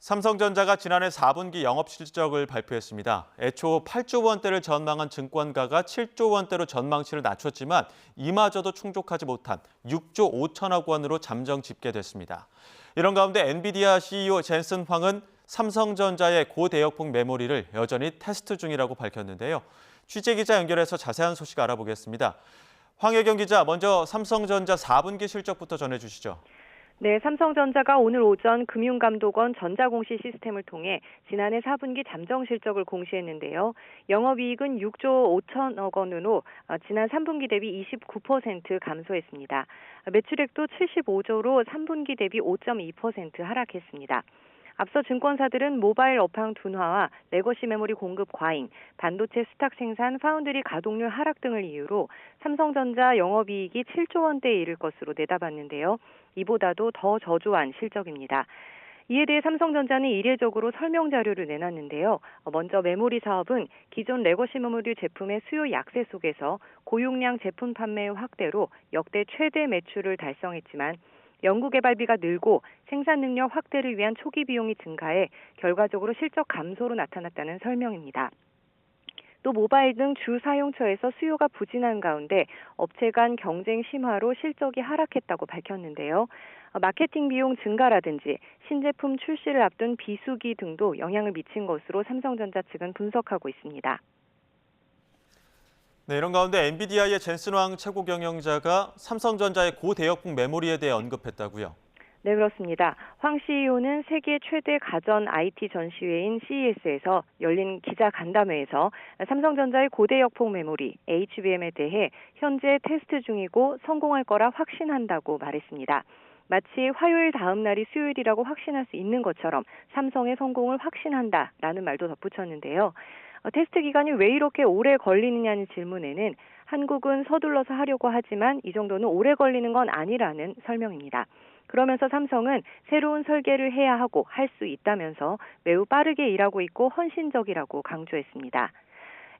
삼성전자가 지난해 4분기 영업 실적을 발표했습니다. 애초 8조 원대를 전망한 증권가가 7조 원대로 전망치를 낮췄지만 이마저도 충족하지 못한 6조 5천억 원으로 잠정 집계됐습니다. 이런 가운데 엔비디아 CEO 젠슨 황은 삼성전자의 고대역폭 메모리를 여전히 테스트 중이라고 밝혔는데요. 취재기자 연결해서 자세한 소식 알아보겠습니다. 황혜경 기자, 먼저 삼성전자 4분기 실적부터 전해주시죠. 네, 삼성전자가 오늘 오전 금융감독원 전자공시 시스템을 통해 지난해 4분기 잠정 실적을 공시했는데요. 영업이익은 6조 5천억 원으로 지난 3분기 대비 29% 감소했습니다. 매출액도 75조로 3분기 대비 5.2% 하락했습니다. 앞서 증권사들은 모바일 업황 둔화와 레거시 메모리 공급 과잉, 반도체 수탁 생산, 파운드리 가동률 하락 등을 이유로 삼성전자 영업이익이 7조 원대에 이를 것으로 내다봤는데요. 이보다도 더 저조한 실적입니다. 이에 대해 삼성전자는 이례적으로 설명 자료를 내놨는데요. 먼저 메모리 사업은 기존 레거시 메모리 제품의 수요 약세 속에서 고용량 제품 판매 확대로 역대 최대 매출을 달성했지만 연구개발비가 늘고 생산 능력 확대를 위한 초기 비용이 증가해 결과적으로 실적 감소로 나타났다는 설명입니다. 또 모바일 등 주 사용처에서 수요가 부진한 가운데 업체 간 경쟁 심화로 실적이 하락했다고 밝혔는데요. 마케팅 비용 증가라든지 신제품 출시를 앞둔 비수기 등도 영향을 미친 것으로 삼성전자 측은 분석하고 있습니다. 네, 이런 가운데 엔비디아의 젠슨 황 최고 경영자가 삼성전자의 고대역폭 메모리에 대해 언급했다고요. 네, 그렇습니다. 황 CEO는 세계 최대 가전 IT 전시회인 CES에서 열린 기자 간담회에서 삼성전자의 고대역폭 메모리 HBM에 대해 현재 테스트 중이고 성공할 거라 확신한다고 말했습니다. 마치 화요일 다음 날이 수요일이라고 확신할 수 있는 것처럼 삼성의 성공을 확신한다라는 말도 덧붙였는데요. 테스트 기간이 왜 이렇게 오래 걸리느냐는 질문에는 한국은 서둘러서 하려고 하지만 이 정도는 오래 걸리는 건 아니라는 설명입니다. 그러면서 삼성은 새로운 설계를 해야 하고 할 수 있다면서 매우 빠르게 일하고 있고 헌신적이라고 강조했습니다.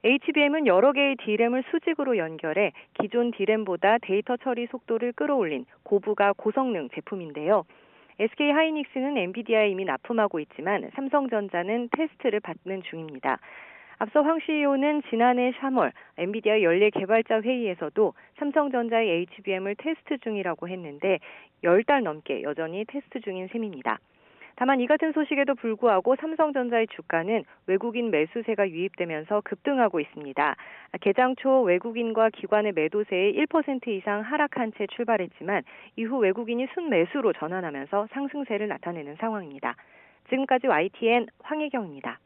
HBM은 여러 개의 D램을 수직으로 연결해 기존 D램보다 데이터 처리 속도를 끌어올린 고부가 고성능 제품인데요. SK 하이닉스는 엔비디아에 이미 납품하고 있지만 삼성전자는 테스트를 받는 중입니다. 앞서 황 CEO는 지난해 3월 엔비디아 연례 개발자 회의에서도 삼성전자의 HBM을 테스트 중이라고 했는데 10달 넘게 여전히 테스트 중인 셈입니다. 다만 이 같은 소식에도 불구하고 삼성전자의 주가는 외국인 매수세가 유입되면서 급등하고 있습니다. 개장 초 외국인과 기관의 매도세에 1% 이상 하락한 채 출발했지만 이후 외국인이 순매수로 전환하면서 상승세를 나타내는 상황입니다. 지금까지 YTN 황혜경입니다.